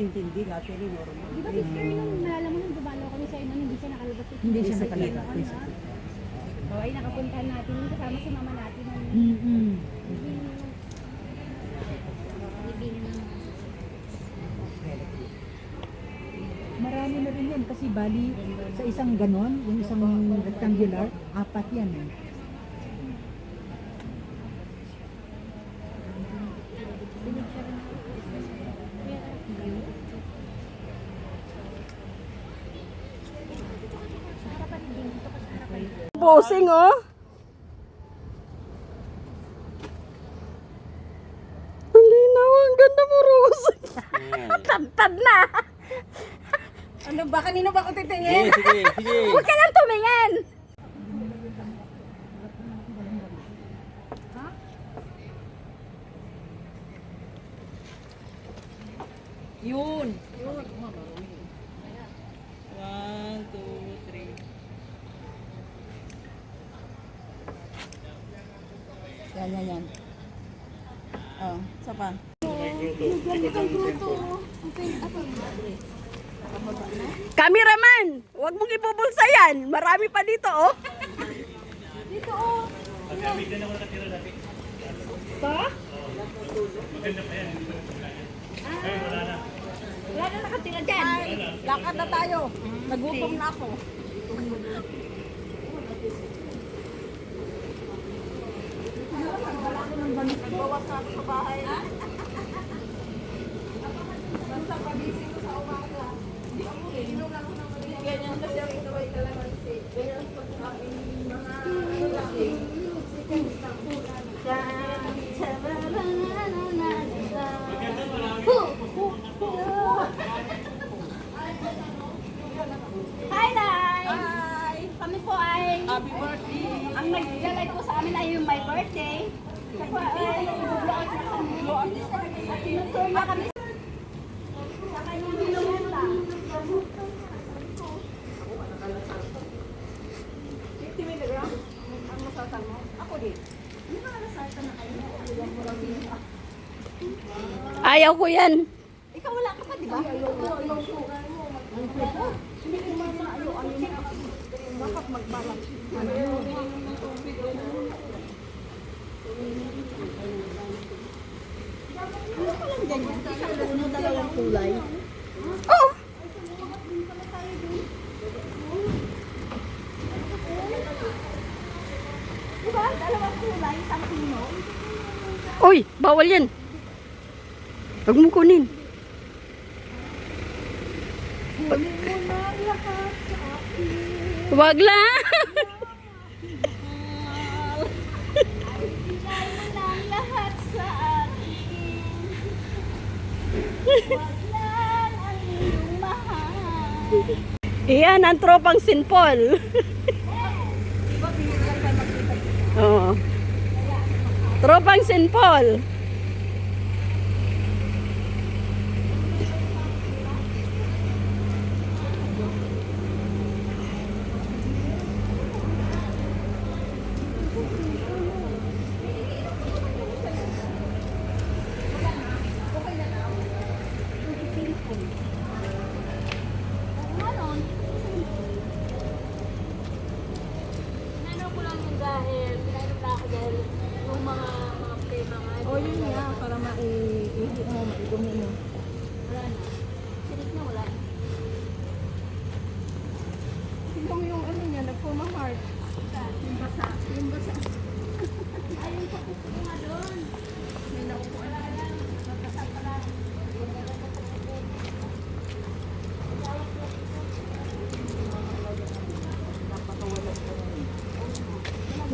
intindi, actually normal. Di ba sister, nung nalala mo nung dumalaw kami sa'yo nun, hindi siya nakalabas. Hindi siya nakalabas. O ay nakapuntahan natin yung kasama si mama natin. Marami na rin yan kasi bali sa isang ganon, yung isang rectangular, 4 yan eh. Posing oh. Ang linaw, ang ganda mo, Rose. Tad na. Ano ba? Kanino ba ako titingin? Sige. Huwag ka lang tumingin. Yun! 1, 2, 3. Yan. Oh, isa pa. Cameraman, huwag mong ibubulsa yan. Marami pa dito, oh. Dito oh. Wala na nakatira dyan. Lakad na tayo. Nagutom na ako. Hi, Nay! Hi! Kami po ay... Happy birthday! Ang naglalay po sa amin ay yung my birthday. Kaya po ay nag-vlog na kami. At tinutur na kami sa kanyang binumenta. 50 milligram? Ang masasal mo? Ako din. Hindi ba nasasal na kayo? Ayaw ko yan. Ikaw wala ka pa, di ba? Ayaw ko. Hindi ko mama, ayaw na. Bakit magbalang? Ano ka lang ganyan? Isang dalawang kulay. Oh, Di ba? Dalawang kulay, isang pino. uy, bawal yan. Huwag mo kunin. Kunin mo na lahat sa akin. Huwag lang. Ibigay mo na lahat sa akin. Huwag lang ang iyong mahal. Iyan ang tropang sinpol. Oo. Tropang sinpol. Ano ko lang yung dahil, pinainom na ako dahil yung mga tema nga. O yun nga, para maidumi mo. Wala na. Sinig na wala na. Sino yung ano niya, nagpuma heart? Yung basa. Yung basa. Ayun pa po nga doon. May naupuan na lang. Nagbasa pa lang.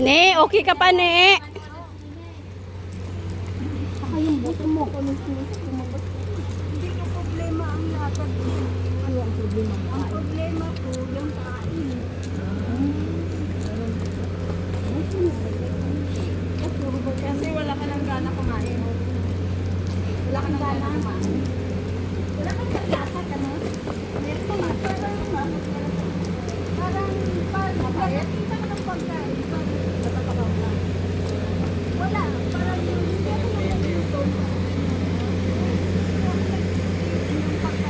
Ne, okay ka pa, ne? Saka yung buto mo. Hindi ko problema ang lakad. Ano ang problema mo? Ang problema ko, yung kain. Kasi wala ka ng gana kumain. Wala kang gana. Wala kang paglasak, ano? Meron pa nga. Parang nakakita ka ng pagkain. Natatakaw ka. Wala. Parang yung meron na yung luto. Yung pagkain.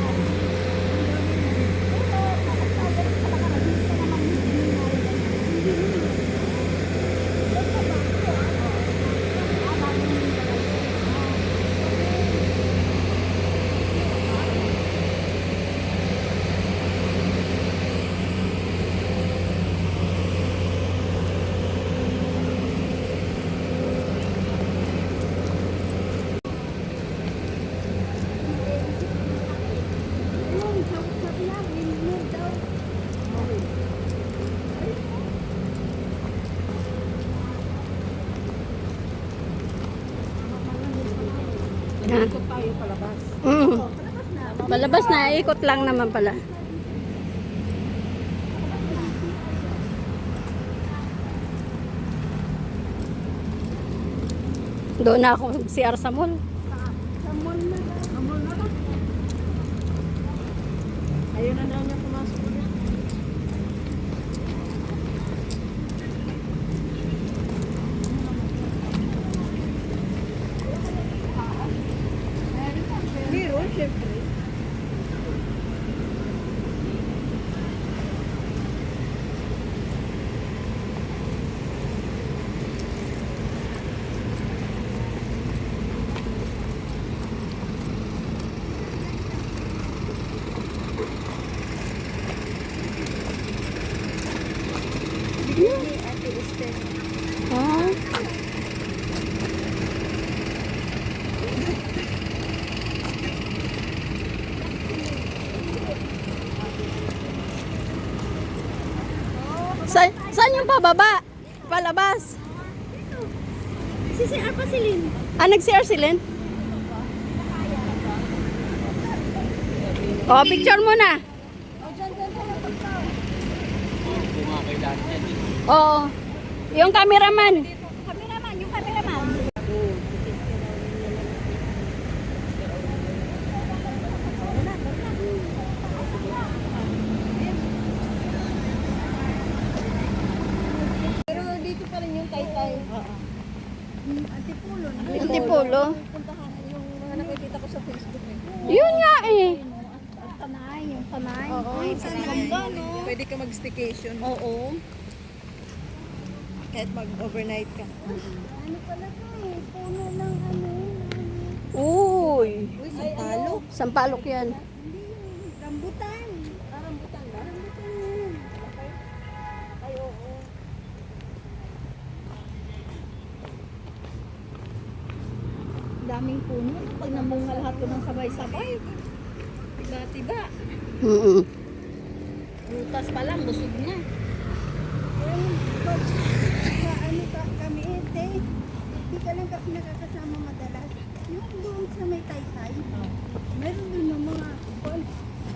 Ha? Ikot tayo palabas. Mm. Palabas na. Palabas na, ikot lang naman pala. Doon na ako CR sa mall. Sa mall na lang. Sa mall na lang. Ayun na daw niya pumasok ulit. Meron, syempre. Ah. Saan yung pababa? Palabas? Si CR pa si Lynn. Ah, nag-CR si Len? Oh, picture mo na. Oo. Yung cameraman. Cameraman, yung cameraman. Pero dito pa rin yung taytay. Antipulo. Antipulo. Puntahan yung mga nakikita ko sa Facebook. Yun nga eh. Ang tanay, yung tanay. Oo, Ay, yung sa tanay. ganda, no? Pwede ka mag-staycation. Oo. Kahit mag-overnight ka. Ano pala to eh? Puno ng ano. Uy. Uy, sampalok. Sampalok yan. Hindi yung rambutan. Rambutan ba? Rambutan yun. Ay, oo. Daming puno. Pag namunga lahat ko ng sabay-sabay. Tiba-tiba. Mm-mm. Butas pa lang, busog na. Ano ka kami ete? Hindi ka lang kasi nakakasama madalas. Yung doon sa may taytay, meron doon ng mga ball.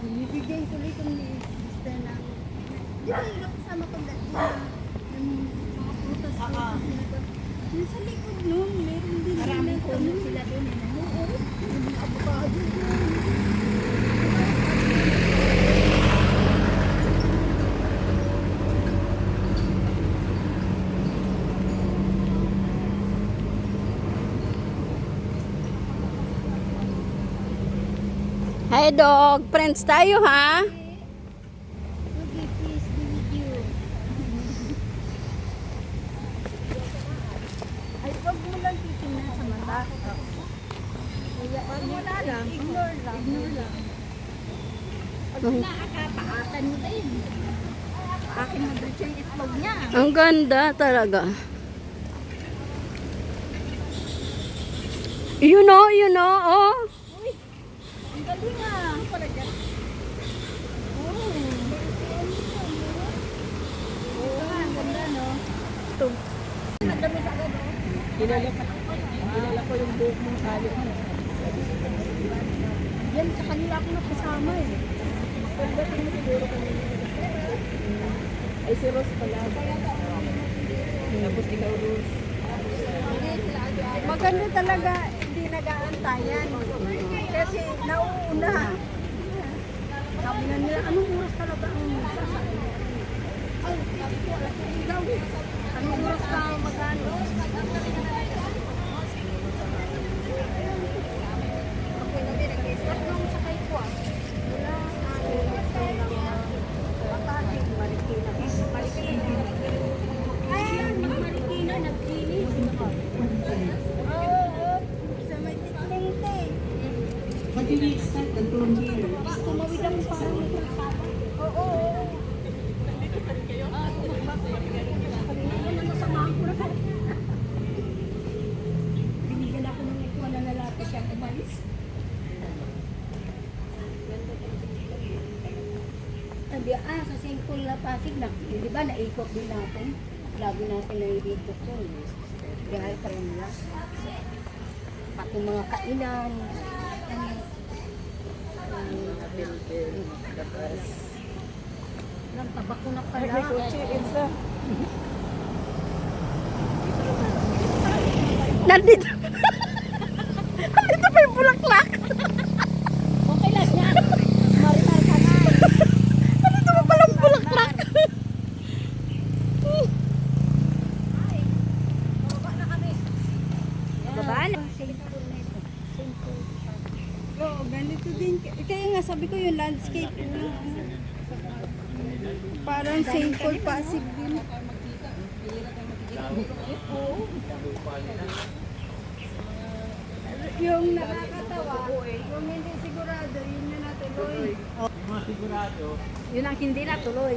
Ibigay tuloy kong ni sister na. Di ba yung kasama ko dati na yung mga prutas nila doon. Yung sa likod noon, meron din. Maraming puno sila doon. Oo, yung mga avocado doon. Hi dog, friends tayo ha. Okay, please be with you. Ay, wag mo lang titingnan sa mata. Kaya, wala lang. Ignore lang. Ignore lang. Pag nakakapaatan mo din. Akin mag-reach yung itlog niya. Ang ganda talaga. You know, oh. Uy, ang galing ah. Ano pala dyan? Oh. Oo, ang ganda no. Ito. Nagdami sa agad no? Kilala ko yung buhok mong tali. Yan, sa kanila ako nakasama eh. Pagdating mo siguro kanina. Ay, si Rose pala. Tapos ikaw, Rose. Maganda talaga, hindi nag-aantayan. Kasi nauuna. Sabi na nila, anong oras talaga ang sasabi? Ay, sabi ko, alas 8 daw. Anong oras ka magano? Okay, nabi, nag-start nung sakay ko ah. Wala, Makati, Marikina. Ay, mga Marikina, nag-finish. Oo, sa may tiklente. What do you expect the tour here? Tumawid ako sa Oo. Kanina nasamahan ko na. Binigyan ako ng ikuha na lalaki siya umalis. Sabi, sa Singkol na Pasig na, di ba naikot din natin? Lagi natin naikot yun. Dahil pa rin lang. pati mga kainan. Lang tabako na pala. May kotse, Elsa. Nandito. Nandito pa yung bulaklak. Okay lang yan. Marimar ka na. Nandito pa palang bulaklak. Baba na. Oo, ganito din. Kaya nga sabi ko yung landscape. Parang St. Paul Pasig din. Yung nakakatawa, yung hindi sigurado, yun na natuloy. Yun ang hindi na tuloy.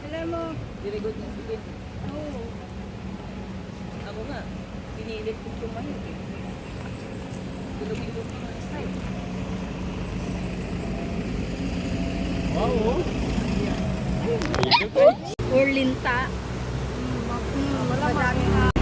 Alam mo, Very good na sige. oo. Ako nga, pinilit kong tumahit eh. Tulungin ko mga style. Or linta. Madaming